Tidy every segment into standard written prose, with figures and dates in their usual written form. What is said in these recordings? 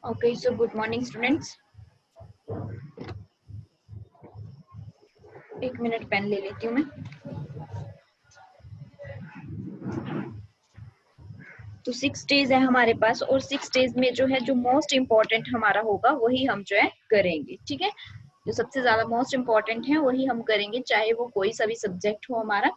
Okay, so good morning students. एक minute pen ले लेती हूँ मैं। तो 6 डेज है हमारे पास और 6 डेज में जो है जो मोस्ट इम्पोर्टेंट हमारा होगा वही हम जो है करेंगे, ठीक है। जो सबसे ज्यादा मोस्ट इम्पोर्टेंट है वही हम करेंगे, चाहे वो कोई सा भी सब्जेक्ट हो हमारा,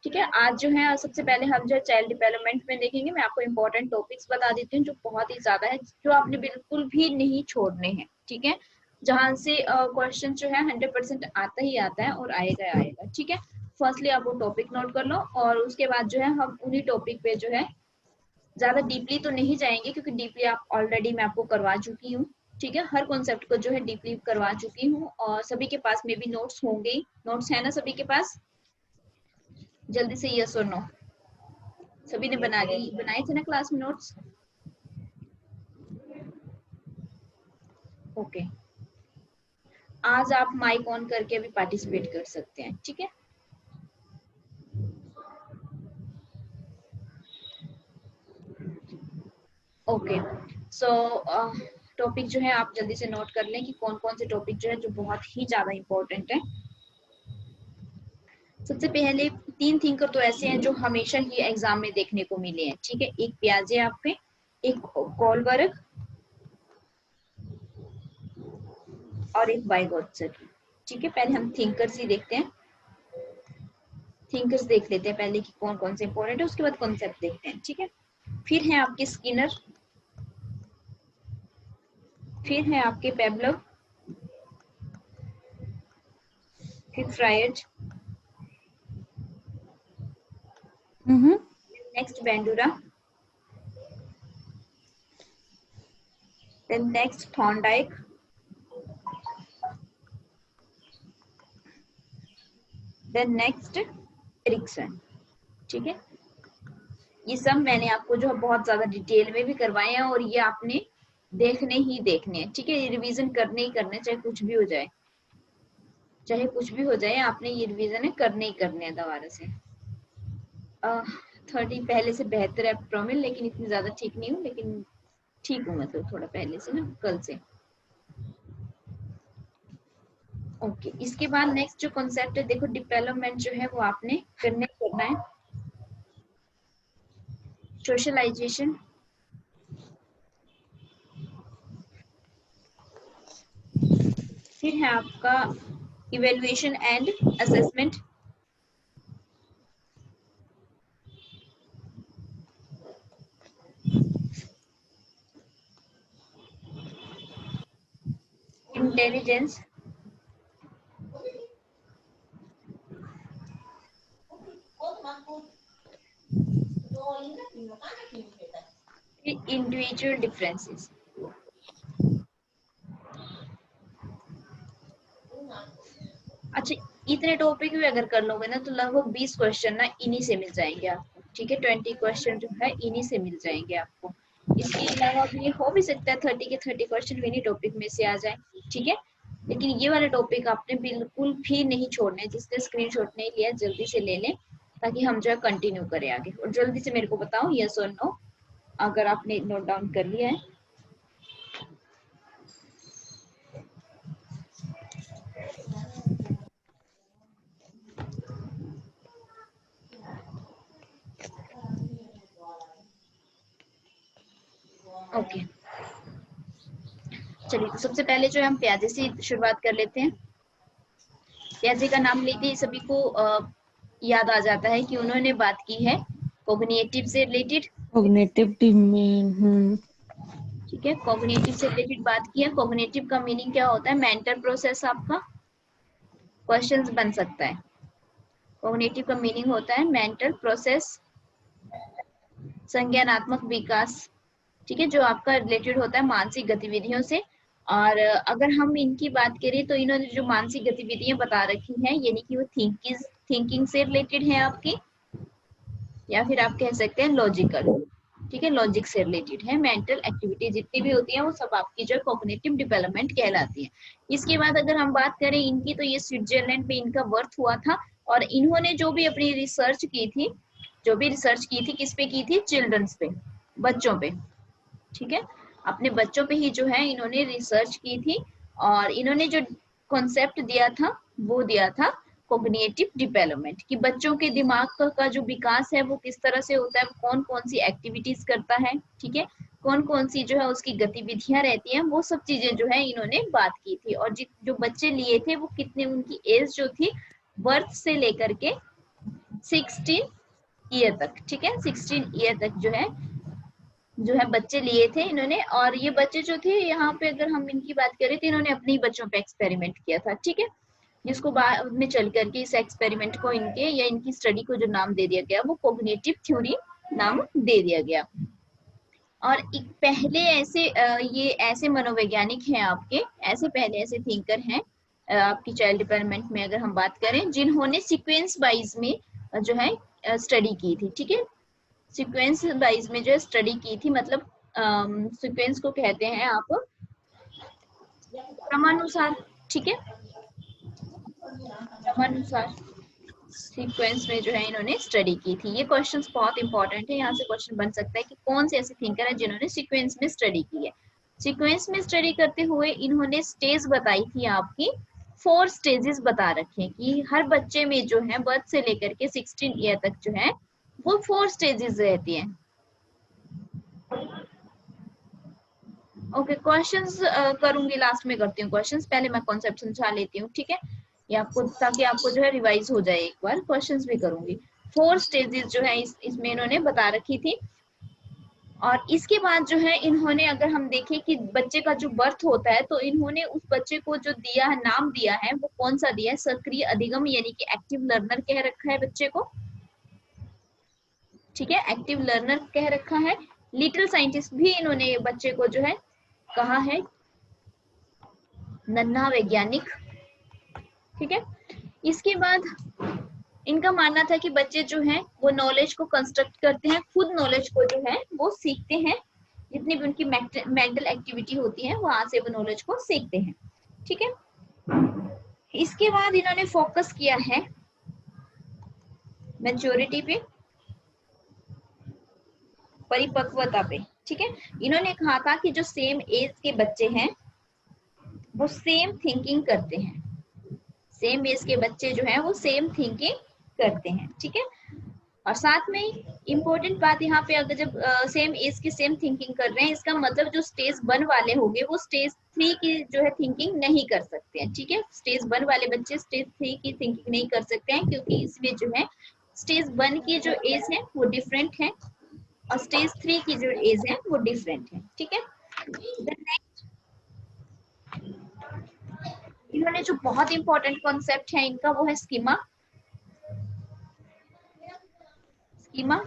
ठीक है। आज जो है सबसे पहले हम जो है चाइल्ड डेवलपमेंट में देखेंगे। मैं आपको इम्पोर्टेंट टॉपिक्स बता देती हूँ जो बहुत ही ज्यादा है, जो आपने बिल्कुल भी नहीं छोड़ने हैं, ठीक है। जहां से क्वेश्चन जो है 100% आता ही आता है और आएगा आएगा, ठीक है। फर्स्टली आप वो टॉपिक नोट कर लो और उसके बाद जो है हम उन्हीं टॉपिक पे जो है ज्यादा डीपली तो नहीं जाएंगे, क्योंकि डीपली आप ऑलरेडी मैं आपको करवा चुकी हूँ, ठीक है। हर कॉन्सेप्ट को जो है डीपली करवा चुकी हूँ और सभी के पास में भी नोट्स होंगे। नोट्स है ना सभी के पास? जल्दी से यस और नो। सभी ने बनाए थे ना क्लास में नोट्स? ओके, आज आप माइक ऑन करके भी पार्टिसिपेट कर सकते हैं, ठीक है। ओके, सो टॉपिक जो है आप जल्दी से नोट कर लें कि कौन कौन से टॉपिक जो है जो बहुत ही ज्यादा इंपॉर्टेंट है। सबसे पहले 3 थिंकर तो ऐसे हैं जो हमेशा ही एग्जाम में देखने को मिले हैं, ठीक है। एक पियाजे आप पे, एक कोलबर्ग और एक वाइगोत्स्की, ठीक है। पहले हम थिंकर्स ही देखते हैं, थिंकर्स देख लेते हैं पहले कि कौन कौन से इंपॉर्टेंट है, उसके बाद कॉन्सेप्ट देखते हैं, ठीक है। फिर है आपके स्किनर, फिर है आपके पेवलोव, फिर Freud, next Bandura, then next Thorndike, then next Erikson, ठीक है। ये सब मैंने आपको जो है बहुत ज्यादा डिटेल में भी करवाए हैं और ये आपने देखने ही देखने हैं, ठीक है। ये रिवीजन करने ही करने, चाहे कुछ भी हो जाए, चाहे कुछ भी हो जाए, आपने ये रिवीजन है करने ही करने हैं दोबारा से। 30 पहले से बेहतर है प्रोमिल, लेकिन इतनी ज्यादा ठीक नहीं हूँ, लेकिन ठीक हूँ मतलब थोड़ा पहले से ना, कल से। ओके, इसके बाद नेक्स्ट जो कॉन्सेप्ट है, देखो डेवलपमेंट जो है वो आपने करना है। सोशलाइजेशन, फिर है आपका evaluation and assessment, intelligence, individual differences. अच्छा, इतने टॉपिक भी अगर कर लोगे ना तो लगभग 20 क्वेश्चन ना इन्हीं से मिल जाएंगे आपको, ठीक है। 20 क्वेश्चन जो है इन्हीं से मिल जाएंगे आपको। इसके अलावा भी हो भी सकता है 30 के 30 क्वेश्चन इन्हीं टॉपिक में से आ जाए, ठीक है। लेकिन ये वाले टॉपिक आपने बिल्कुल भी नहीं छोड़ने। जिसने स्क्रीनशॉट नहीं लिया जल्दी से ले लें, ताकि हम जो है कंटिन्यू करें आगे। और जल्दी से मेरे को बताओ यस और नो, अगर आपने नोट डाउन कर लिया है। ओके, चलिए तो सबसे पहले जो है हम प्याजे से शुरुआत कर लेते हैं। प्याजे का नाम लेते ही सभी को याद आ जाता है कि उन्होंने बात की है कॉग्निटिव से रिलेटेड, कॉग्निटिव में ठीक है। कॉग्निटिव से रिलेटेड बात की है। कॉग्निटिव का मीनिंग क्या होता है? Mental process. आपका क्वेश्चंस बन सकता है। कॉग्निटिव का मीनिंग होता है मेंटल प्रोसेस, संज्ञानात्मक विकास, ठीक है, जो आपका रिलेटेड होता है मानसिक गतिविधियों से। और अगर हम इनकी बात करें तो इन्होंने जो मानसिक गतिविधियां बता रखी हैं, यानी कि वो थिंकिंग से रिलेटेड है आपकी, या फिर आप कह सकते हैं लॉजिकल, ठीक है, लॉजिक से रिलेटेड है। मेंटल एक्टिविटी जितनी भी होती है वो सब आपकी जो कॉग्निटिव डेवलपमेंट कहलाती है। इसके बाद अगर हम बात करें इनकी, तो ये स्विट्जरलैंड में इनका बर्थ हुआ था और इन्होंने जो भी अपनी रिसर्च की थी, जो भी रिसर्च की थी, किस पे की थी? चिल्ड्रंस पे, बच्चों पे, ठीक है। अपने बच्चों पे ही जो है इन्होंने रिसर्च की थी और इन्होंने जो कॉन्सेप्ट दिया था वो दिया था कॉग्निटिव डेवलपमेंट, कि बच्चों के दिमाग का जो विकास है वो किस तरह से होता है, कौन कौन सी एक्टिविटीज करता है, ठीक है, कौन कौन सी जो है उसकी गतिविधियां रहती हैं, वो सब चीजें जो है इन्होंने बात की थी। और जो बच्चे लिए थे वो कितने, उनकी एज जो थी बर्थ से लेकर के 16 ईयर तक, ठीक है, 16 ईयर तक जो है बच्चे लिए थे इन्होंने। और ये बच्चे जो थे यहाँ पे अगर हम इनकी बात करें तो इन्होंने अपने ही बच्चों पे एक्सपेरिमेंट किया था, ठीक है, जिसको बाद में चल करके इस एक्सपेरिमेंट को इनके या इनकी स्टडी को जो नाम दे दिया गया वो कॉग्निटिव थ्योरी नाम दे दिया गया। और एक पहले ऐसे ये ऐसे मनोवैज्ञानिक हैं आपके, ऐसे पहले ऐसे थिंकर हैं आपकी चाइल्ड डेवलपमेंट में अगर हम बात करें, जिन्होंने सीक्वेंस वाइज में जो है स्टडी की थी, ठीक है, सीक्वेंस वाइज में जो है स्टडी की थी, मतलब सीक्वेंस को कहते हैं आप क्रमानुसार, ठीक है, क्रमानुसार सीक्वेंस में जो है इन्होंने स्टडी की थी। ये क्वेश्चंस बहुत इंपॉर्टेंट है, यहाँ से क्वेश्चन बन सकता है कि कौन से ऐसे थिंकर है जिन्होंने सीक्वेंस में स्टडी की है। सीक्वेंस में स्टडी करते हुए इन्होंने स्टेज बताई थी आपकी, 4 स्टेजेस बता रखे कि हर बच्चे में जो है बर्थ से लेकर के 16 ईयर तक जो है वो 4 स्टेजेस रहती हैं। ओके, क्वेश्चंस करूंगी लास्ट में, करती हूँ क्वेश्चंस, पहले मैं कॉन्सेप्ट समझा लेती हूँ, ठीक है, ये आपको ताकि आपको जो है रिवाइज हो जाए, एक बार क्वेश्चंस भी करूंगी। 4 स्टेजेस जो है इसमें इन्होंने बता रखी थी। और इसके बाद जो है इन्होंने, अगर हम देखें कि बच्चे का जो बर्थ होता है तो इन्होंने उस बच्चे को जो दिया है, नाम दिया है, वो कौन सा दिया है, सक्रिय अधिगम यानी कि एक्टिव लर्नर कह रखा है बच्चे को, ठीक है, एक्टिव लर्नर कह रखा है। लिटिल साइंटिस्ट भी इन्होंने बच्चे को जो है कहा है नन्हा वैज्ञानिक, ठीक है। इसके बाद इनका मानना था कि बच्चे जो हैं वो नॉलेज को कंस्ट्रक्ट करते हैं, खुद नॉलेज को जो है वो सीखते हैं, जितनी भी उनकी मेंटल एक्टिविटी होती है वहां से वो नॉलेज को सीखते हैं, ठीक है। इसके बाद इन्होंने फोकस किया है मैच्योरिटी पे, परिपक्वता पे, ठीक है। इन्होंने कहा था कि जो सेम एज के बच्चे हैं वो सेम थिंकिंग करते हैं, सेम एज के बच्चे जो है वो सेम थिंकिंग करते हैं, ठीक है। और साथ में इम्पोर्टेंट बात यहाँ पे, अगर जब सेम एज की सेम थिंकिंग कर रहे हैं, इसका मतलब जो स्टेज 1 वाले होंगे वो स्टेज 3 की जो है थिंकिंग नहीं कर सकते हैं, ठीक है। स्टेज 1 वाले बच्चे स्टेज 3 की थिंकिंग नहीं कर सकते हैं, क्योंकि इसमें जो है स्टेज 1 की जो एज है वो डिफरेंट है और स्टेज 3 की जो एज है वो डिफरेंट है, ठीक है। इन्होंने जो बहुत इंपॉर्टेंट कॉन्सेप्ट है इनका वो है स्कीमा, स्कीमा,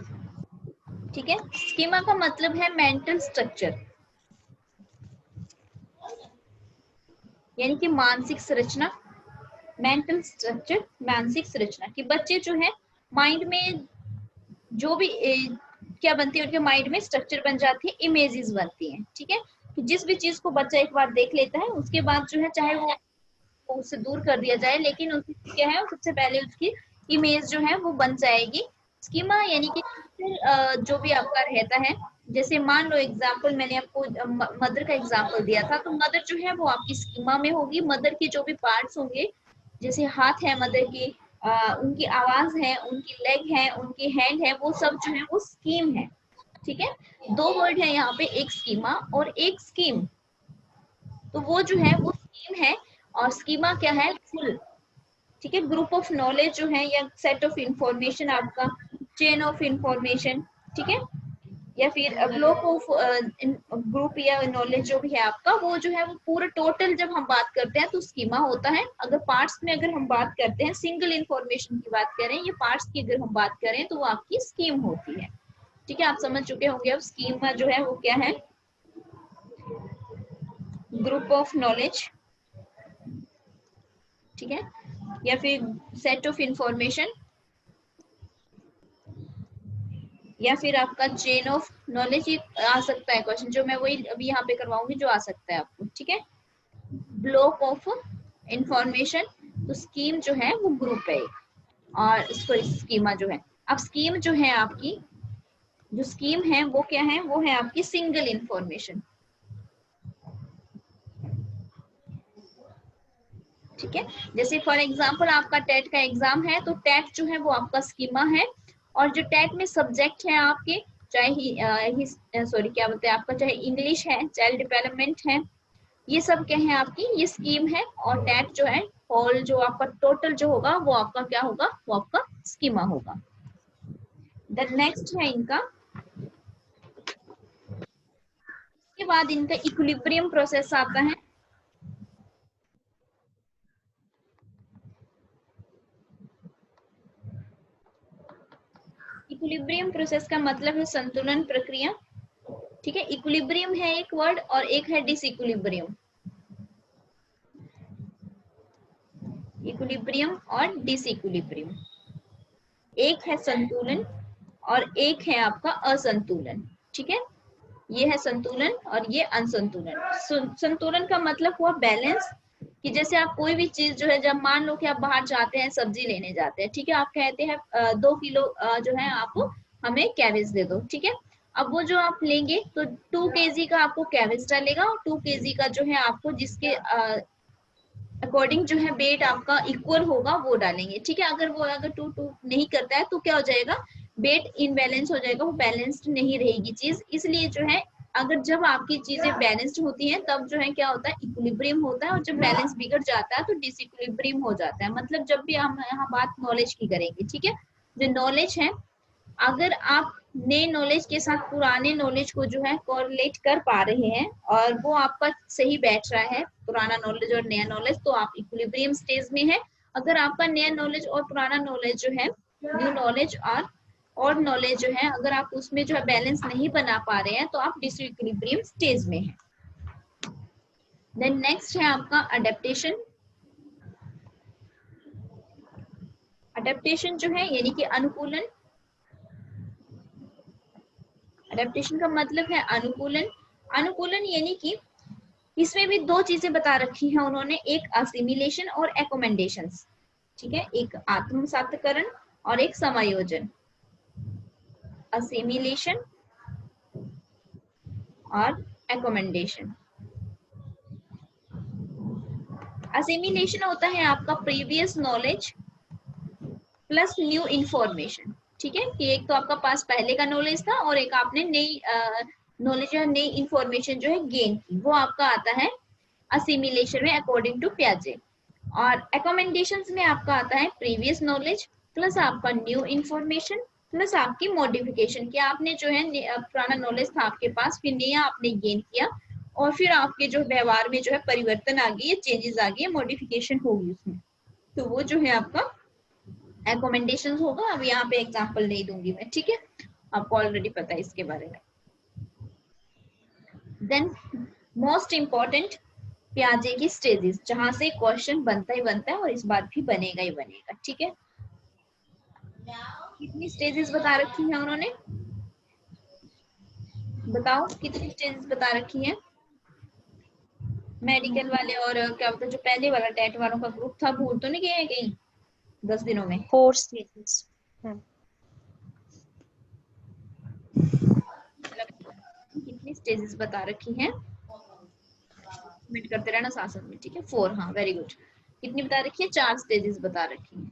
ठीक है। स्कीमा का मतलब है मेंटल स्ट्रक्चर, यानी कि मानसिक संरचना, मेंटल स्ट्रक्चर, मानसिक संरचना, कि बच्चे जो है माइंड में जो भी क्या बनती है, उनके माइंड में स्ट्रक्चर बन जाती है, इमेजेस बनती हैं, ठीक है। कि जिस भी चीज को बच्चा एक बार देख लेता है उसके बाद जो है चाहे वो उससे दूर कर दिया जाए, लेकिन उसकी क्या है, सबसे पहले उसकी इमेज जो है वो बन जाएगी। स्कीमा यानी कि जो भी आपका रहता है, जैसे मान लो एग्जाम्पल मैंने आपको मदर का एग्जाम्पल दिया था, तो मदर जो है वो आपकी स्कीमा में होगी। मदर के जो भी पार्ट्स होंगे, जैसे हाथ है मदर की, उनकी आवाज है, उनकी लेग है, उनकी हैंड है, वो सब जो है वो स्कीम है, ठीक है। 2 वर्ड है यहाँ पे, एक स्कीमा और एक स्कीम। तो वो जो है वो स्कीम है और स्कीमा क्या है, फुल, ठीक है, ग्रुप ऑफ नॉलेज जो है या सेट ऑफ इंफॉर्मेशन, आपका चेन ऑफ इंफॉर्मेशन, ठीक है, या फिर ब्लॉक ऑफ ग्रुप या नॉलेज जो भी है आपका, वो जो है वो पूरा टोटल जब हम बात करते हैं तो स्कीमा होता है। अगर पार्ट्स में अगर हम बात करते हैं, सिंगल इंफॉर्मेशन की बात करें, ये पार्ट्स की अगर हम बात करें तो वो आपकी स्कीम होती है, ठीक है। आप समझ चुके होंगे अब स्कीमा जो है वो क्या है, ग्रुप ऑफ नॉलेज, ठीक है, या फिर सेट ऑफ इंफॉर्मेशन, या फिर आपका चेन ऑफ नॉलेज आ सकता है क्वेश्चन, जो मैं वही अभी यहाँ पे करवाऊंगी जो आ सकता है आपको, ठीक है। ब्लॉक ऑफ इंफॉर्मेशन, तो स्कीम जो है वो ग्रुप है, और स्कीमा जो है, अब स्कीम जो है आपकी, जो स्कीम है वो क्या है, वो है आपकी सिंगल इंफॉर्मेशन, ठीक है। जैसे फॉर एग्जांपल आपका टेट का एग्जाम है, तो टेट जो है वो आपका स्कीमा है, और जो टेट में सब्जेक्ट है आपके, चाहे सॉरी क्या बोलते हैं आपका, चाहे इंग्लिश है, चाइल्ड डेवलपमेंट है, ये सब क्या है आपकी, ये स्कीम है। और टेट जो है होल जो आपका टोटल जो होगा वो आपका क्या होगा, वो आपका स्कीमा होगा। देन नेक्स्ट है इनका, के बाद इनका इक्विलिब्रियम प्रोसेस आता है। इक्विलिब्रियम प्रोसेस का मतलब है संतुलन प्रक्रिया। ठीक है, इक्विलिब्रियम है एक वर्ड, और एक है डिसइक्विलिब्रियम। इक्विलिब्रियम और डिसइक्विलिब्रियम, एक है संतुलन और एक है आपका असंतुलन। ठीक है, ये है संतुलन और ये असंतुलन। संतुलन का मतलब हुआ बैलेंस, कि जैसे आप कोई भी चीज जो है, जब मान लो कि आप बाहर जाते हैं, सब्जी लेने जाते हैं, ठीक है, आप कहते हैं 2 किलो जो है आप हमें कैबेज दे दो। ठीक है, अब वो जो आप लेंगे तो 2 kg का आपको कैबेज डालेगा, और 2 kg का जो है आपको जिसके अकॉर्डिंग जो है वेट आपका इक्वल होगा वो डालेंगे। ठीक है, अगर वो अगर 2-2 नहीं करता है तो क्या हो जाएगा, वेट इनबैलेंस हो जाएगा, वो बैलेंस्ड नहीं रहेगी चीज। इसलिए जो है अगर जब आपकी चीजें बैलेंस्ड होती हैं तब जो है क्या होता है, इक्विलिब्रियम होता है, और जब बैलेंस बिगड़ जाता है तो डिसइक्विलिब्रियम हो जाता है। मतलब जब भी हम यहाँ बात नॉलेज की करेंगे, ठीक है, जो नॉलेज है, अगर आप नए नॉलेज के साथ पुराने नॉलेज को जो है कोरिलेट कर पा रहे हैं, और वो आपका सही बैठ रहा है, पुराना नॉलेज और नया नॉलेज, तो आप इक्विलिब्रियम स्टेज में है। अगर आपका नया नॉलेज और पुराना नॉलेज जो है, न्यू नॉलेज और नॉलेज जो है, अगर आप उसमें जो है बैलेंस नहीं बना पा रहे हैं, तो आप डिसइक्विलिब्रियम स्टेज में है। देन नेक्स्ट है आपका अडेप्टेशन। अडेप्टेशन जो है यानी कि अनुकूलन। अडेप्टेशन का मतलब है अनुकूलन। अनुकूलन यानी कि इसमें भी 2 चीजें बता रखी हैं उन्होंने, एक असिमिलेशन और एकोमेंडेशन। ठीक है, एक आत्मसातकरण और एक समायोजन। असिमिलेशन और एकोमेंडेशन। असिमिलेशन होता है आपका previous knowledge plus new information. ठीक है, कि एक तो आपका पास पहले का नॉलेज था और एक आपने नई नॉलेज या नई इंफॉर्मेशन जो है गेन की, वो आपका आता है असिमिलेशन में अकॉर्डिंग टू पियाजे। और एकोमेंडेशंस में आपका आता है प्रीवियस नॉलेज प्लस आपका न्यू इंफॉर्मेशन प्लस आपकी मॉडिफिकेशन, कि आपने जो है पुराना नॉलेज था आपके पास, फिर नया आपने गेन किया, और फिर आपके जो व्यवहार में जो है परिवर्तन आ गई, चेंजेस आ गई, मॉडिफिकेशन होगी उसमें, तो वो जो है आपका एकोमेंडेशन होगा। अब यहाँ पे एग्जांपल नहीं दूंगी मैं, ठीक है, आपको ऑलरेडी पता है इसके बारे में। देन मोस्ट इंपॉर्टेंट पियाजे की स्टेजेस, जहां से क्वेश्चन बनता ही बनता है और इस बार भी बनेगा ही बनेगा। ठीक है, कितनी स्टेजेस बता रखी है उन्होंने, बताओ कितनी स्टेजेस बता रखी है। मेडिकल वाले और क्या बोलते हैं, जो पहले वाला टेट वालों का ग्रुप था, भूल तो नहीं गए कहीं 10 दिनों में? 4 stages. कितनी स्टेजेस बता रखी हैं, कमेंट करते रहना साथ साथ में, ठीक है। 4, हाँ वेरी गुड। कितनी बता रखी है, 4 स्टेजेस बता रखी है।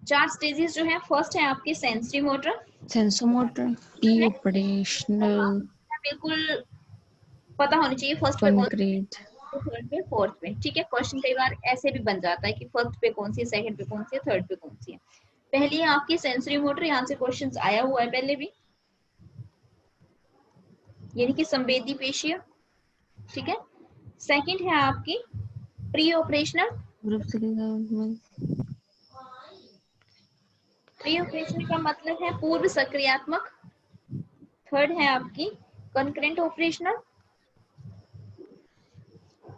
4 स्टेजेस जो है, फर्स्ट है आपकी सेंसरी मोटर। Sensomotor, pre-operational, बिल्कुल पता होनी चाहिए फर्स्ट पे कौन सी, concrete. थर्ड पे, फोर्थ पे। ठीक है, क्वेश्चन कई बार ऐसे भी बन जाता है कि फर्स्ट पे कौन सी है, सेकंड पे कौन सी है, थर्ड पे कौन सी है। पहली है आपकी सेंसरी मोटर, यहाँ से क्वेश्चन आया हुआ है पहले भी, यानी कि संवेदी पेशियां। ठीक है, सेकंड है आपकी pre operational. Group signal. Pre operational का मतलब है पूर्व सक्रियात्मक। थर्ड है आपकी कंकरेंट ऑपरेशनल।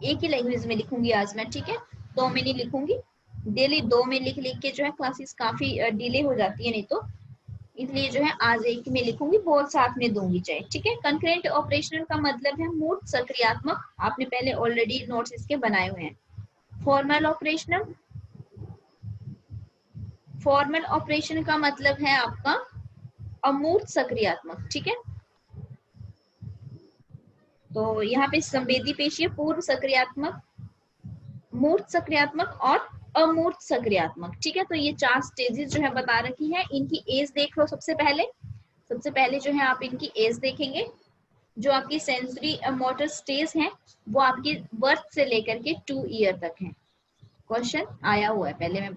एक ही लैंग्वेज में लिखूंगी आज मैं, ठीक है, 2 में नहीं लिखूंगी। डेली 2 में लिख लिख के जो है क्लासेस काफी डिले हो जाती है, नहीं तो इसलिए जो है आज एक में लिखूंगी, बहुत साथ में दूंगी चाहे। ठीक है, कंकरेंट ऑपरेशनल का मतलब है मूर्त सक्रियात्मक, आपने पहले ऑलरेडी नोट्स इसके बनाए हुए हैं। फॉर्मल ऑपरेशनल, फॉर्मल ऑपरेशन का मतलब है आपका अमूर्त सक्रियात्मक। ठीक है, तो यहाँ पे संवेदी पेशी पूर्व सक्रियात्मक, मूर्त सक्रियात्मक और अमूर्त सक्रियात्मक। ठीक है, तो ये 4 स्टेजेस जो है बता रखी है। इनकी एज देख लो। सबसे पहले जो है आप इनकी एज देखेंगे। जो आपकी सेंसरी मोटर स्टेज है वो आपकी बर्थ से लेकर के 2 ईयर तक है। क्वेश्चन आया हुआ है पहले, में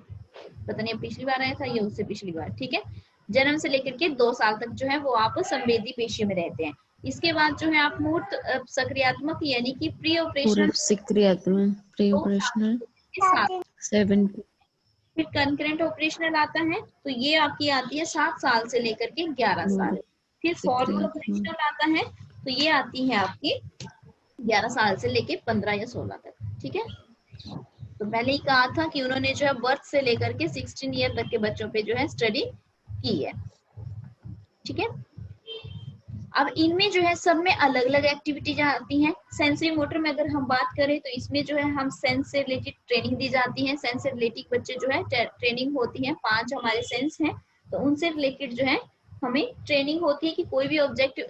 पता नहीं पिछली बार आया था या उससे पिछली बार। ठीक है, जन्म से लेकर के 2 साल तक जो है वो आप संवेदी पेशी में रहते हैं। इसके बाद जो है आप मूर्त सक्रियात्मक यानी कि प्री पूर्व ऑपरेशनल सक्रियात्मक प्री ऑपरेशनल 7। फिर कंकरेंट ऑपरेशनल आता है, तो ये आपकी आती है 7 साल से लेकर के 11 साल। पूर्व फिर फॉर्मल सक्रियात्मक ऑपरेशनल आता है, तो ये आती है आपकी 11 साल से लेके 15 या 16 तक। ठीक है, तो पहले ही कहा था कि उन्होंने जो है बर्थ से लेकर के 16 ईयर तक के बच्चों पे जो है स्टडी की है। ठीक है, अब इनमें जो है सब में अलग अलग एक्टिविटीज आती हैं। सेंसरी मोटर में अगर हम बात करें तो इसमें जो है हम सेंस से रिलेटेड ट्रेनिंग दी जाती है। सेंस से रिलेटेड बच्चे जो है ट्रेनिंग होती है। 5 हमारे सेंस हैं, तो उनसे रिलेटेड जो है हमें ट्रेनिंग होती है कि कोई भी ऑब्जेक्ट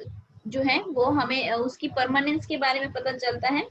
जो है वो हमें उसकी परमानेंस के बारे में पता चलता है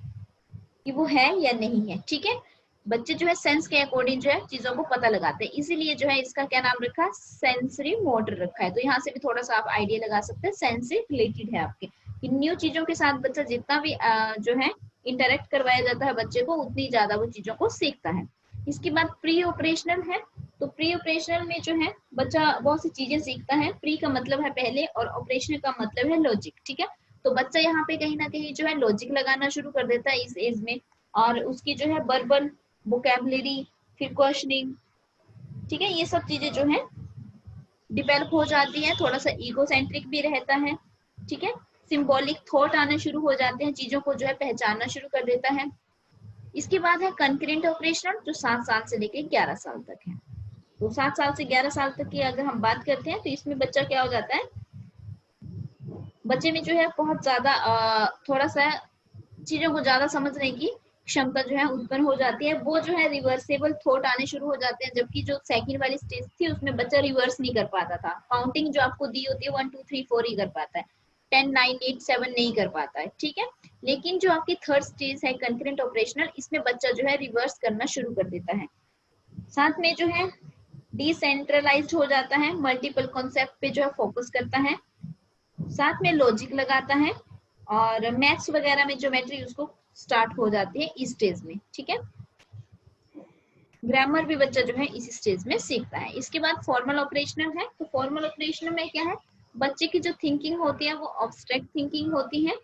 कि वो है या नहीं है। ठीक है, बच्चे जो है सेंस के अकॉर्डिंग जो है चीजों को पता लगाते हैं, इसीलिए जो है इसका क्या नाम रखा है, सेंसरी मोटर रखा है। तो यहाँ से भी थोड़ा सा आप आइडिया लगा सकते हैं, सेंस से रिलेटेड है आपके कि न्यू चीजों के साथ बच्चा जितना भी जो है इंटरेक्ट करवाया जाता है बच्चे को, उतनी ज्यादा वो चीजों को सीखता है। इसके बाद प्री ऑपरेशनल है, तो प्री ऑपरेशनल में जो है बच्चा बहुत सी चीजें सीखता है। प्री का मतलब है पहले और ऑपरेशनल का मतलब है लॉजिक। ठीक है, तो बच्चा यहाँ पे कहीं ना कहीं जो है लॉजिक लगाना शुरू कर देता है इस एज में, और उसकी जो है वर्बल वोकैबुलरी, फिर क्वेश्चनिंग, ठीक है, ये सब चीजें जो है डिवेलप हो जाती है। थोड़ा सा ईगो सेंट्रिक भी रहता है। ठीक है, सिंबॉलिक थॉट आना शुरू हो जाते हैं, चीजों को जो है पहचानना शुरू कर देता है। इसके बाद है कंकरेंट ऑपरेशन, जो 7 साल से लेकर 11 साल तक है। तो 7 साल से 11 साल तक की अगर हम बात करते हैं तो इसमें बच्चा क्या हो जाता है, बच्चे में जो है बहुत ज्यादा थोड़ा सा चीजों को ज्यादा समझने की क्षमता जो है उत्पन्न हो जाती है। वो जो है रिवर्सेबल थॉट आने शुरू हो जाते हैं, जबकि जो सेकंड वाली स्टेज थी उसमें बच्चा रिवर्स नहीं कर पाता था। काउंटिंग जो आपको दी होती है 1 2 3 4 ही कर पाता है, 10 9 8 7 नहीं कर पाता है। ठीक है, लेकिन जो आपकी थर्ड स्टेज है कंकरेंट ऑपरेशनल, इसमें बच्चा जो है रिवर्स करना शुरू कर देता है। साथ में जो है डिसेंट्रलाइज्ड हो जाता है, मल्टीपल कॉन्सेप्ट पे जो है फोकस करता है, साथ में लॉजिक लगाता है, और मैथ्स वगैरह में ज्योमेट्री उसको स्टार्ट हो जाती है इस स्टेज में। ठीक है, ग्रामर भी बच्चा जो है इस स्टेज में सीखता है। इसके बाद फॉर्मल ऑपरेशनल है, तो फॉर्मल ऑपरेशनल में क्या है, बच्चे की जो थिंकिंग होती है वो ऑब्स्ट्रैक्ट थिंकिंग होती है,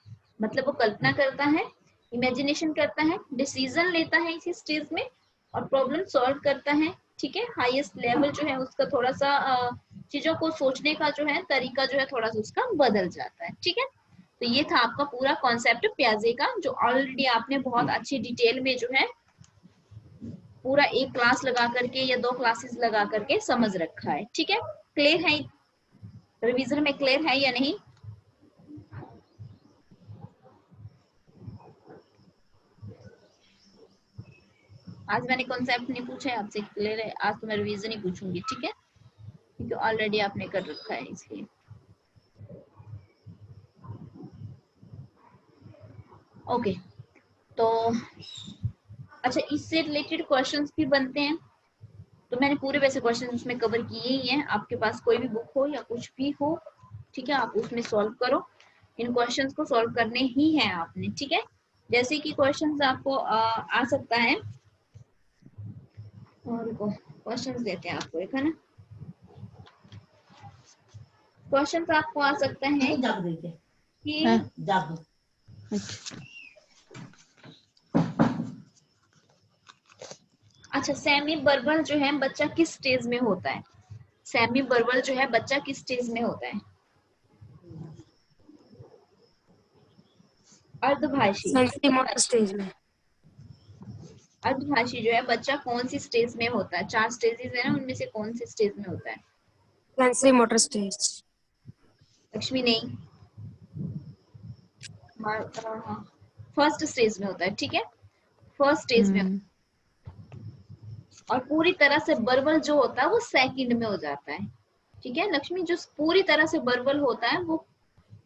मतलब वो कल्पना करता है, इमेजिनेशन करता है, डिसीजन लेता है इसी स्टेज में, और प्रॉब्लम सॉल्व करता है। ठीक है, हाईएस्ट लेवल जो है उसका थोड़ा सा चीजों को सोचने का जो है तरीका जो है थोड़ा सा उसका बदल जाता है। ठीक है, तो ये था आपका पूरा कॉन्सेप्ट प्याजे का, जो ऑलरेडी आपने बहुत अच्छी डिटेल में जो है पूरा एक क्लास लगा करके या 2 क्लासेस लगा करके समझ रखा है। ठीक है, क्लियर है, रिवीजन में क्लियर है या नहीं? आज मैंने कॉन्सेप्ट नहीं पूछा है आपसे, क्लियर है? आज तो मैं रिवीजन ही पूछूंगी। ठीक है, क्योंकि ऑलरेडी आपने कर रखा है इसलिए। ओके, तो अच्छा, इससे रिलेटेड क्वेश्चंस भी बनते हैं, तो मैंने पूरे वैसे क्वेश्चन उसमें कवर किए ही हैं। आपके पास कोई भी बुक हो या कुछ भी हो, ठीक है, आप उसमें सॉल्व करो। इन क्वेश्चंस को सॉल्व करने ही हैं आपने। ठीक है, जैसे कि क्वेश्चंस आपको आ सकता है, और क्वेश्चंस देते हैं आपको एक, है ना, क्वेश्चंस आपको आ सकता है कि अच्छा, सेमी बर्बल जो है बच्चा किस स्टेज में होता है? सेमी बर्बल जो है बच्चा किस स्टेज में होता है? अर्धभाषी। सेंसरी मोटर स्टेज में। अर्धभाषी जो है बच्चा कौन सी स्टेज में होता है? 4 स्टेजेस है ना, उनमें से कौन सी स्टेज में होता है? Sensory motor stage. लक्ष्मी नहीं, फर्स्ट स्टेज में होता है। ठीक है, फर्स्ट स्टेज में, और पूरी तरह से बर्बल जो होता है वो सेकंड में हो जाता है। ठीक है लक्ष्मी, जो पूरी तरह से बर्बल होता है वो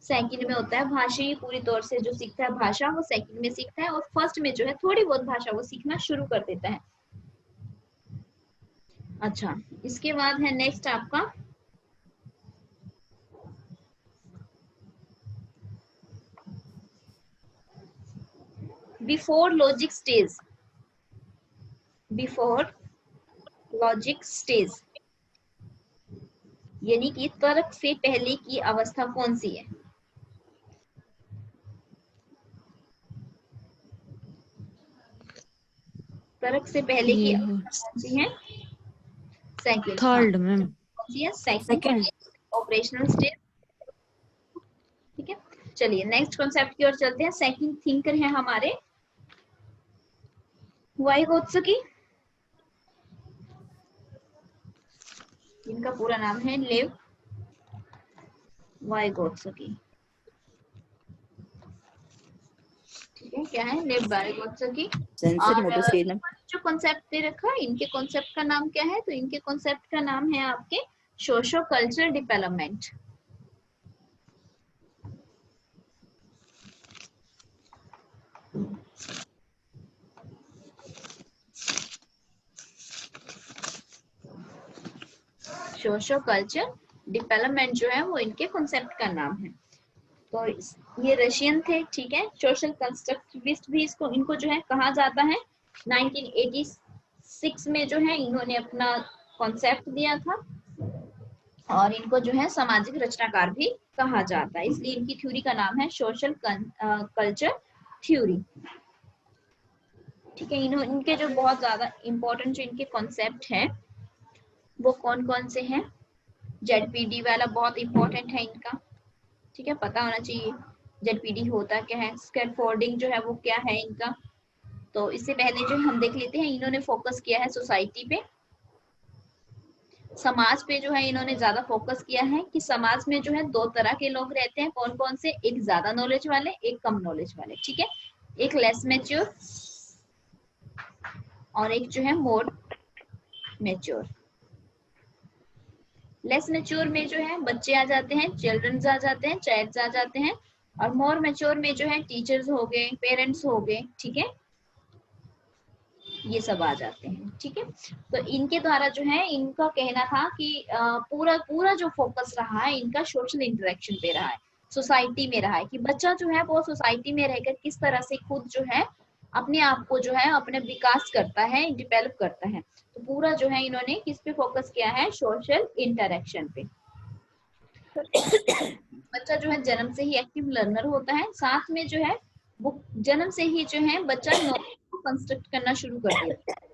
सेकंड में होता है भाषी, पूरी तौर से जो सीखता है भाषा वो सेकंड में सीखता है, और फर्स्ट में जो है थोड़ी बहुत भाषा वो सीखना शुरू कर देता है। अच्छा, इसके बाद है नेक्स्ट आपका before logic stage. Before logic stage यानी कि तर्क से पहले की अवस्था कौन सी है? तर्क से पहले की ये अवस्था कौन सी है? सेकंड। Third ma'am. कौन सी है? Second second. Operational stage. ठीक है, चलिए नेक्स्ट कॉन्सेप्ट की ओर चलते हैं। सेकंड थिंकर है हमारे वाइगोत्स्की, इनका पूरा नाम है लेव वाइगोत्स्की। ठीक है, क्या है? लेव वाइगोत्स्की। सेंसरी मोटर और स्टेज में जो कॉन्सेप्ट दे रखा है, इनके कॉन्सेप्ट का नाम क्या है? तो इनके कॉन्सेप्ट का नाम है आपके socio cultural development. Socio culture development जो है वो इनके कॉन्सेप्ट का नाम है। तो ये रशियन थे। ठीक है, सोशल कंस्ट्रक्टिविस्ट भी इसको इनको जो है कहा जाता है। 1986 में जो है इन्होंने अपना कॉन्सेप्ट दिया था, और इनको जो है सामाजिक रचनाकार भी कहा जाता है, इसलिए इनकी थ्योरी का नाम है सोशल कल्चर थ्योरी। ठीक है, इनके जो बहुत ज्यादा इंपॉर्टेंट जो इनके कॉन्सेप्ट हैं वो कौन कौन से हैं? जेडपीडी वाला बहुत इंपॉर्टेंट है इनका। ठीक है, पता होना चाहिए जेडपीडी होता क्या है। स्कैफोल्डिंग जो है वो क्या है इनका। तो इससे पहले जो हम देख लेते हैं, इन्होंने फोकस किया है सोसाइटी पे, समाज पे जो है इन्होंने ज्यादा फोकस किया है कि समाज में जो है दो तरह के लोग रहते हैं। कौन कौन से? एक ज्यादा नॉलेज वाले, एक कम नॉलेज वाले। ठीक है, एक लेस मैच्योर और एक जो है मोर मैच्योर। लेस मैच्योर में जो है बच्चे आ जाते हैं, चिल्ड्रंस आ जाते हैं, चाइल्ड्स आ जाते हैं, और मोर मैच्योर में जो है टीचर्स हो गए, पेरेंट्स हो गए। ठीक है, ये सब आ जाते हैं। ठीक है, तो इनके द्वारा जो है इनका कहना था कि पूरा पूरा जो फोकस रहा है इनका सोशल इंटरेक्शन पे रहा है, सोसाइटी में रहा है, कि बच्चा जो है वो सोसाइटी में रहकर किस तरह से खुद जो है अपने आप को जो है अपने विकास करता है, डेवलप करता है। तो पूरा जो है इन्होंने किस पे फोकस किया है? सोशल इंटरेक्शन पे। बच्चा जो है जन्म से ही एक्टिव लर्नर होता है, साथ में जो है वो जन्म से ही जो है बच्चा नॉलेज को कंस्ट्रक्ट करना शुरू कर देता है।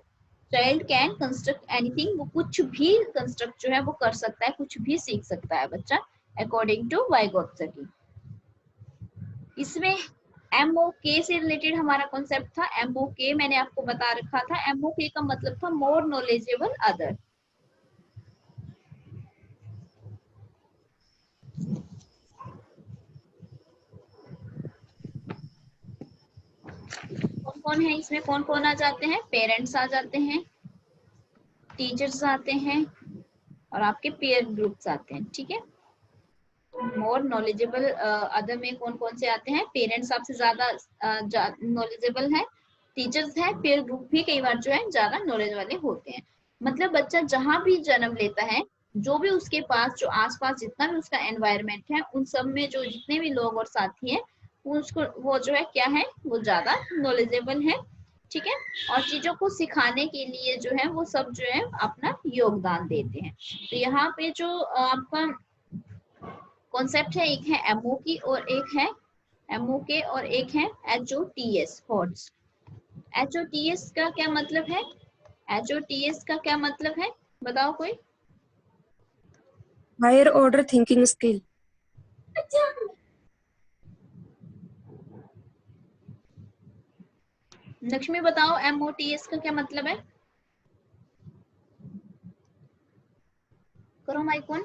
चाइल्ड कैन कंस्ट्रक्ट एनीथिंग, वो कुछ भी कंस्ट्रक्ट जो है वो कर सकता है, कुछ भी सीख सकता है बच्चा, अकॉर्डिंग टू वाइगोत्स्की। इसमें MOK से रिलेटेड हमारा कॉन्सेप्ट था। MOK मैंने आपको बता रखा था, MOK का मतलब था मोर नॉलेजेबल अदर। कौन कौन है इसमें? कौन कौन आ जाते हैं? पेरेंट्स आ जाते हैं, टीचर्स आते हैं, और आपके पेयर ग्रुप्स आते हैं। ठीक है, मोर नॉलेजेबल अदर में कौन कौन से आते हैं? पेरेंट्स आपसे ज्यादा नॉलेजेबल है, टीचर्स है, पेयर ग्रुप भी कई बार जो है ज्यादा नॉलेज वाले होते हैं। मतलब बच्चा जहां भी जन्म लेता है, जो भी उसके पास जो आसपास जितना भी उसका एनवायरनमेंट है, उन सब में जो जितने भी लोग और साथी हैं उसको वो जो है क्या है? वो ज्यादा नॉलेजेबल है। ठीक है, और चीजों को सिखाने के लिए जो है वो सब जो है अपना योगदान देते हैं। तो यहाँ पे जो आपका कॉन्सेप्ट है, एक है MOK और एक है MOK और एक है HOTS हॉट्स। HOTS का क्या मतलब है? HOTS का क्या मतलब है? बताओ कोई। Higher order thinking skill. Lakshmi बताओ MOTS का क्या मतलब है? करो माइक ऑन।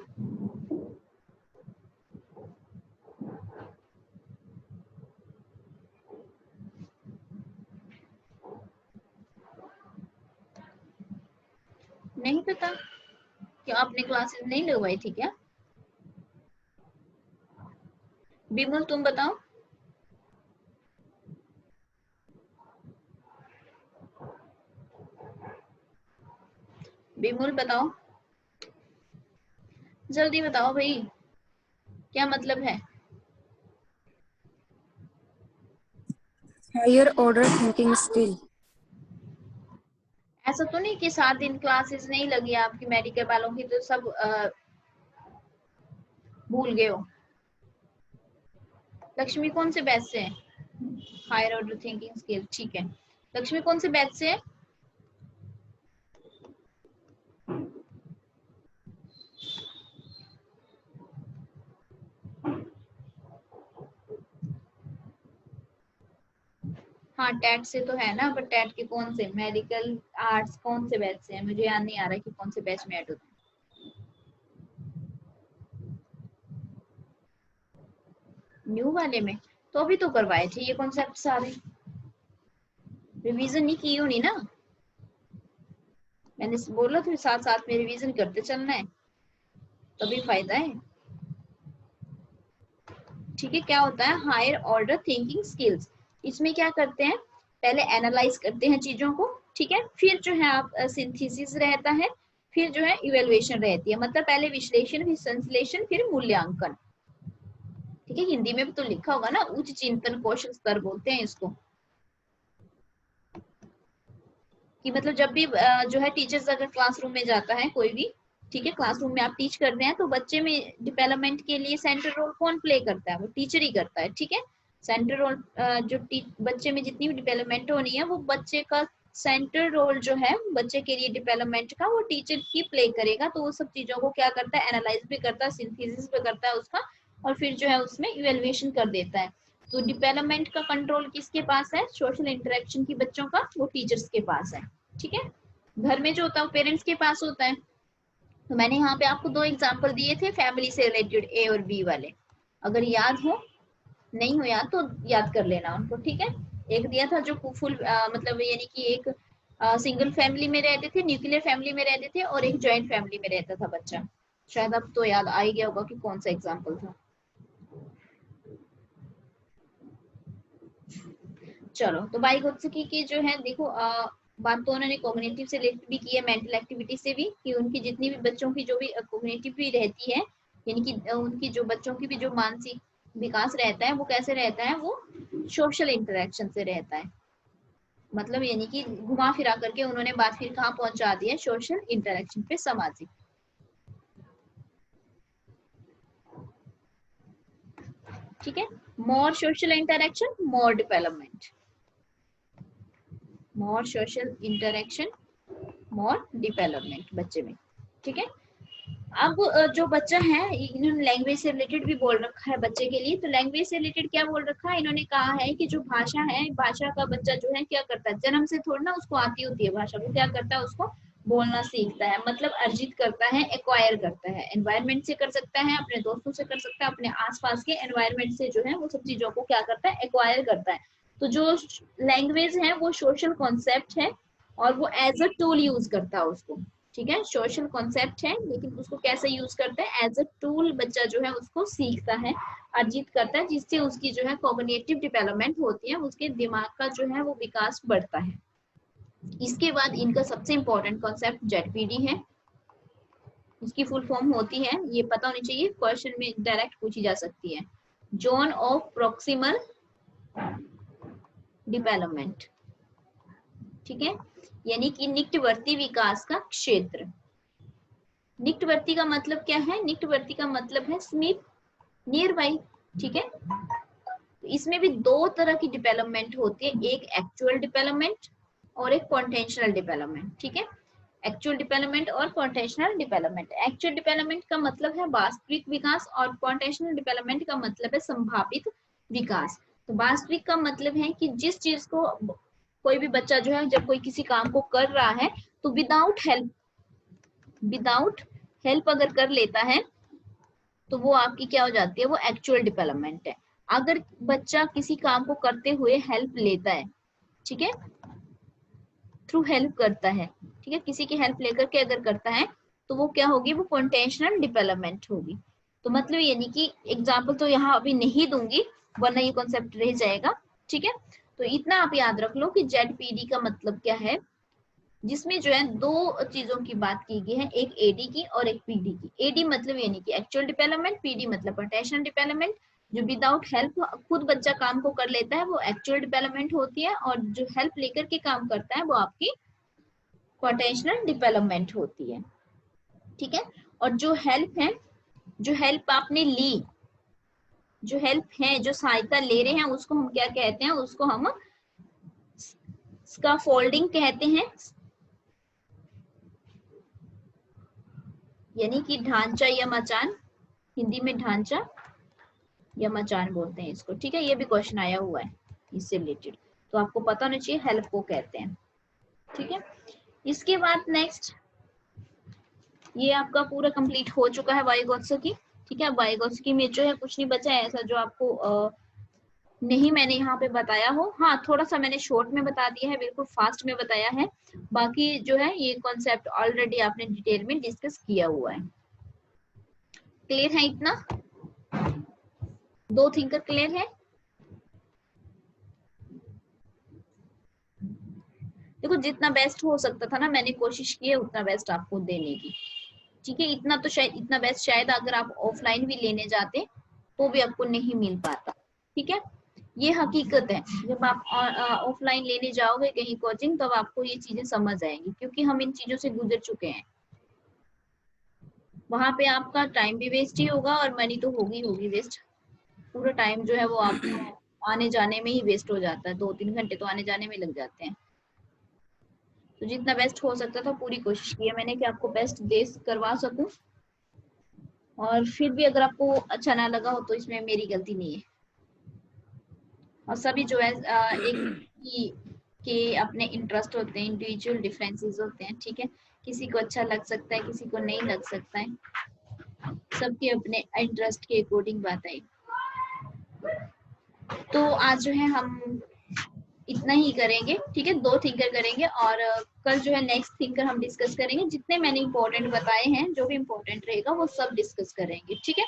नहीं पता? क्या आपने क्लासेस नहीं लगवाई थी क्या? बिमल तुम बताओ। बिमल बताओ, जल्दी बताओ भाई, क्या मतलब है? Higher order thinking skill. ऐसा तो नहीं कि 7 दिन क्लासेस नहीं लगी आपकी मेडिकल वालों की तो सब भूल गए हो? लक्ष्मी कौन से बैच से है? हायर ऑर्डर थिंकिंग स्किल, ठीक है। लक्ष्मी कौन से बैच से है? हाँ टेट से तो है ना, पर टेट के कौन से, मेडिकल आर्ट्स कौन से बैच से है? मुझे याद नहीं आ रहा कि कौन से बैच में ऐड होते हैं। न्यू वाले में तो अभी तो करवाए थे ये कॉन्सेप्ट सारे, रिवीजन नहीं की होनी ना। मैंने बोला था साथ साथ में रिवीजन करते चलना है, तभी फायदा है। ठीक है, क्या होता है हायर ऑर्डर थिंकिंग स्किल्स? इसमें क्या करते हैं, पहले एनालाइज करते हैं चीजों को, ठीक है, फिर जो है आप सिंथेसिस रहता है, फिर जो है इवेल्युएशन रहती है, मतलब पहले विश्लेषण, फिर संश्लेषण, फिर मूल्यांकन। ठीक है, हिंदी में भी तो लिखा होगा ना, उच्च चिंतन कौशल स्तर बोलते हैं इसको। कि मतलब जब भी जो है टीचर्स अगर क्लासरूम में जाता है कोई भी, ठीक है, क्लासरूम में आप टीच कर रहे हैं तो बच्चे में डेवलपमेंट के लिए सेंट्रल रोल कौन प्ले करता है? वो टीचर ही करता है, ठीक है। सेंट्रल रोल जो बच्चे में जितनी भी डेवलपमेंट होनी है वो बच्चे का सेंट्रल रोल जो है बच्चे के लिए डेवलपमेंट का वो टीचर ही प्ले करेगा। तो वो सब चीजों को क्या करता है, एनालाइज भी करता है, सिंथेसिस भी करता है उसका, और फिर जो है उसमें इवेल्युएशन कर देता है। तो डेवलपमेंट का कंट्रोल किसके पास है? सोशल इंटरेक्शन की बच्चों का, वो टीचर्स के पास है। ठीक है, घर में जो होता है वो पेरेंट्स के पास होता है। तो मैंने यहाँ पे आपको 2 एग्जांपल दिए थे फैमिली से रिलेटेड, ए और बी वाले। अगर याद हो, नहीं हो याद तो याद कर लेना उनको, ठीक है। एक दिया था जो फुल मतलब यानी कि एक सिंगल फैमिली में रहते थे, न्यूक्लियर फैमिली में रहते थे, और एक जॉइंट फैमिली में रहता था बच्चा। शायद अब तो याद आ ही गया होगा कि कौन सा एग्जाम्पल था। चलो, तो बाइकोत्सकी की जो है देखो बात तो उन्होंने कॉग्निटिव से रिलेटेड भी की है, मेंटल एक्टिविटी से भी, कि उनकी जितनी भी बच्चों की जो भी कॉग्निटिव भी रहती है, यानी कि उनकी जो बच्चों की भी जो मानसिक विकास रहता है वो कैसे रहता है, वो सोशल इंटरेक्शन से रहता है। मतलब यानी कि घुमा फिरा करके उन्होंने बात फिर कहाँ पहुंचा दी है, सोशल इंटरेक्शन पे, सामाजिक। ठीक है, मोर सोशल इंटरेक्शन मोर डेवलपमेंट, मोर सोशल इंटरेक्शन मोर डेवलपमेंट बच्चे में। ठीक है, अब जो बच्चा है, इन्होंने लैंग्वेज से रिलेटेड भी बोल रखा है बच्चे के लिए। तो लैंग्वेज से रिलेटेड क्या बोल रखा है, इन्होंने कहा है कि जो भाषा है, भाषा का बच्चा जो है क्या करता है, जन्म से थोड़ी ना उसको आती होती है भाषा, वो क्या करता है, उसको बोलना सीखता है, मतलब अर्जित करता है, एक्वायर करता है। एनवायरमेंट से कर सकता है, अपने दोस्तों से कर सकता है, अपने आसपास के एनवायरमेंट से जो है वो सब चीजों को क्या करता है, एक्वायर करता है। तो जो लैंग्वेज है वो सोशल कॉन्सेप्ट है, और वो एज अ टूल यूज करता है उसको। ठीक है, सोशल कॉन्सेप्ट है लेकिन उसको कैसे यूज करते हैं, एज अ टूल बच्चा जो है उसको सीखता है, अर्जित करता है, जिससे उसकी जो है कॉग्निटिव डेवलपमेंट होती है, उसके दिमाग का जो है वो विकास बढ़ता है। इसके बाद इनका सबसे इंपॉर्टेंट कॉन्सेप्ट जेडपीडी है। इसकी फुल फॉर्म होती है, ये पता होनी चाहिए, क्वेश्चन में डायरेक्ट पूछी जा सकती है, जोन ऑफ प्रोक्सिमल डेवलपमेंट। ठीक है, यानी कि निकटवर्ती विकास का क्षेत्र। निकटवर्ती का मतलब क्या है, निकटवर्ती का मतलब है समीप, नियर बाई। ठीक है, इसमें भी 2 तरह की डेवलपमेंट होती है, एक एक्चुअल डेवलपमेंट और एक पोटेंशियल डेवलपमेंट। ठीक है, एक्चुअल डेवलपमेंट और पोटेंशियल डेवलपमेंट। एक्चुअल डेवलपमेंट का मतलब है वास्तविक विकास, और पोटेंशियल डेवलपमेंट का मतलब है संभावित विकास। तो वास्तविक का मतलब है कि जिस चीज को कोई भी बच्चा जो है जब कोई किसी काम को कर रहा है तो विदाउट हेल्प अगर कर लेता है तो वो आपकी क्या हो जाती है, वो एक्चुअल डेवलपमेंट है। अगर बच्चा किसी काम को करते हुए हेल्प लेता है, ठीक है, थ्रू हेल्प करता है, ठीक है, किसी की हेल्प लेकर के अगर करता है तो वो क्या होगी, वो पोटेंशियल डेवलपमेंट होगी। तो मतलब यानी कि एग्जाम्पल तो यहाँ अभी नहीं दूंगी वरना ये कॉन्सेप्ट रह जाएगा, ठीक है। तो इतना आप याद रख लो कि जेडपीडी का मतलब क्या है, जिसमें जो है दो चीजों की बात की गई है, एक एडी की और एक पीडी की। एडी मतलब यानी कि एक्चुअल डेवलपमेंट, पीडी मतलब पोटेंशियल डेवलपमेंट। जो विदाउट हेल्प खुद बच्चा काम को कर लेता है वो एक्चुअल डेवलपमेंट होती है, और जो हेल्प लेकर के काम करता है वो आपकी पोटेंशियल डेवलपमेंट होती है, ठीक है। और जो हेल्प है, जो हेल्प आपने ली, जो हेल्प है, जो सहायता ले रहे हैं, उसको हम क्या कहते हैं, उसको हम स्कैफोल्डिंग कहते हैं, यानी कि ढांचा या मचान, हिंदी में ढांचा या मचान बोलते हैं इसको, ठीक है। ये भी क्वेश्चन आया हुआ है इससे रिलेटेड, तो आपको पता होना चाहिए हेल्प को कहते हैं, ठीक है। इसके बाद नेक्स्ट, ये आपका पूरा कंप्लीट हो चुका है वाइगोत्सकी, ठीक है। वाइगोत्सकी में जो है कुछ नहीं बचा है ऐसा जो आपको नहीं मैंने यहाँ पे बताया हो। हाँ, थोड़ा सा मैंने शॉर्ट में बता दिया है, बिल्कुल फास्ट में बताया है। बाकी जो है ये कॉन्सेप्ट ऑलरेडी आपने डिटेल में डिस्कस किया हुआ है। क्लियर है इतना? दो थिंकर क्लियर है? देखो जितना बेस्ट हो सकता था ना मैंने कोशिश की है उतना बेस्ट आपको देने की, ठीक है। इतना तो शायद, इतना बेस्ट शायद अगर आप ऑफलाइन भी लेने जाते तो भी आपको नहीं मिल पाता, ठीक है। ये हकीकत है, जब आप ऑफलाइन लेने जाओगे कहीं कोचिंग तब आपको ये चीजें समझ आएंगी, क्योंकि हम इन चीजों से गुजर चुके हैं। वहां पे आपका टाइम भी वेस्ट ही होगा और मनी तो होगी वेस्ट। पूरा टाइम जो है वो आपको आने जाने में ही वेस्ट हो जाता है, 2-3 घंटे तो आने जाने में लग जाते हैं। तो जितना बेस्ट हो सकता था पूरी कोशिश की है मैंने कि आपको बेस्ट दे करवा सकूं, और फिर भी अगर आपको अच्छा ना लगा हो तो इसमें मेरी गलती नहीं है। और सभी जो है एक ही के अपने इंटरेस्ट होते हैं, इंडिविजुअल डिफरेंसेस होते हैं, ठीक है। किसी को अच्छा लग सकता है, किसी को नहीं लग सकता है, सबके अपने इंटरेस्ट के अकॉर्डिंग बात आई। तो आज जो है हम इतना ही करेंगे, ठीक है। 2 थिंकर करेंगे और कल जो है नेक्स्ट थिंकर हम डिस्कस करेंगे। जितने मैंने इंपॉर्टेंट बताए हैं, जो भी इंपॉर्टेंट रहेगा वो सब डिस्कस करेंगे, ठीक है।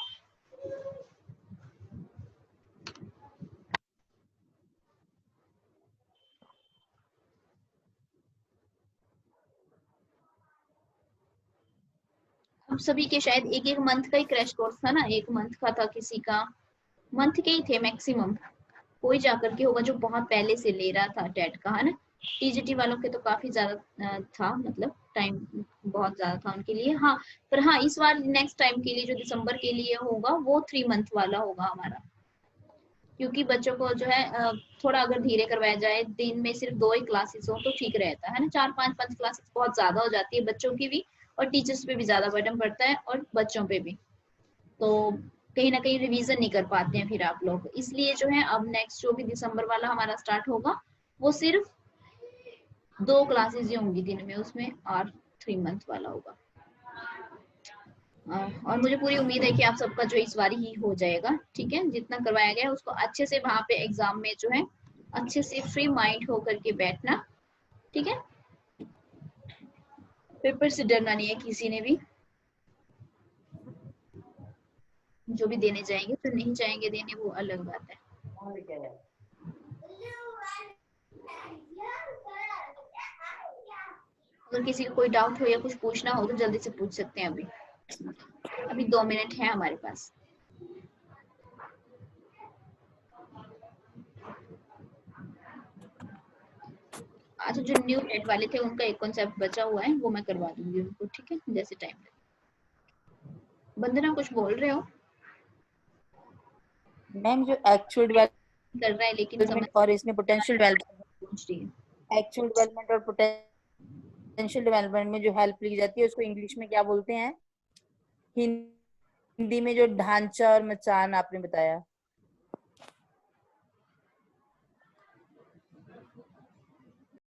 अब सभी के शायद एक एक मंथ का ही क्रैश कोर्स था ना, एक मंथ का था, किसी का मंथ के ही थे मैक्सिमम, कोई जाकर के होगा जो बहुत पहले से ले रहा था टेट का, है ना। टीजीटी वालों के तो काफी ज्यादा था, मतलब टाइम बहुत ज्यादा था उनके लिए। हाँ, पर हाँ इस बार नेक्स्ट टाइम के लिए जो दिसंबर के लिए होगा वो 3 मंथ वाला होगा हमारा, क्योंकि बच्चों को जो है थोड़ा अगर धीरे करवाया जाए, दिन में सिर्फ 2 ही क्लासेस हो तो ठीक रहता है ना। 4-5 क्लासेस बहुत ज्यादा हो जाती है बच्चों की भी, और टीचर्स पे भी ज्यादा बर्डन पड़ता है और बच्चों पे भी, तो कहीं ना कहीं रिवीजन नहीं कर पाते हैं फिर आप लोग। इसलिए जो है अब नेक्स्ट जो भी दिसंबर वाला हमारा स्टार्ट होगा वो सिर्फ 2 क्लासेस ही होंगी दिन में उसमें, और 3 मंथ वाला होगा। और मुझे पूरी उम्मीद है कि आप सबका जो इस बार ही हो जाएगा, ठीक है। जितना करवाया गया उसको अच्छे से वहां पे एग्जाम में जो है अच्छे से फ्री माइंड होकर के बैठना, ठीक है। पेपर से डरना नहीं है किसी ने भी, जो भी देने जाएंगे, तो नहीं जाएंगे देने वो अलग बात है। अगर किसी को कोई डाउट हो या कुछ पूछना हो तो जल्दी से पूछ सकते हैं। अभी 2 मिनट है हमारे पास। अच्छा, जो न्यू टेट वाले थे उनका एक कॉन्सेप्ट बचा हुआ है वो मैं करवा दूंगी उनको, ठीक है, जैसे टाइम लगे। वंदना कुछ बोल रहे हो? मैम जो एक्चुअल कर रहा है लेकिन समझ और इसमें पोटेंशियल डेवलपमेंट, पूछ रही है। एक्चुअल डेवलपमेंट और पोटेंशियल डेवलपमेंट में जो हेल्प ली जाती है उसको इंग्लिश में क्या बोलते हैं? हिंदी में जो ढांचा और मचान आपने बताया,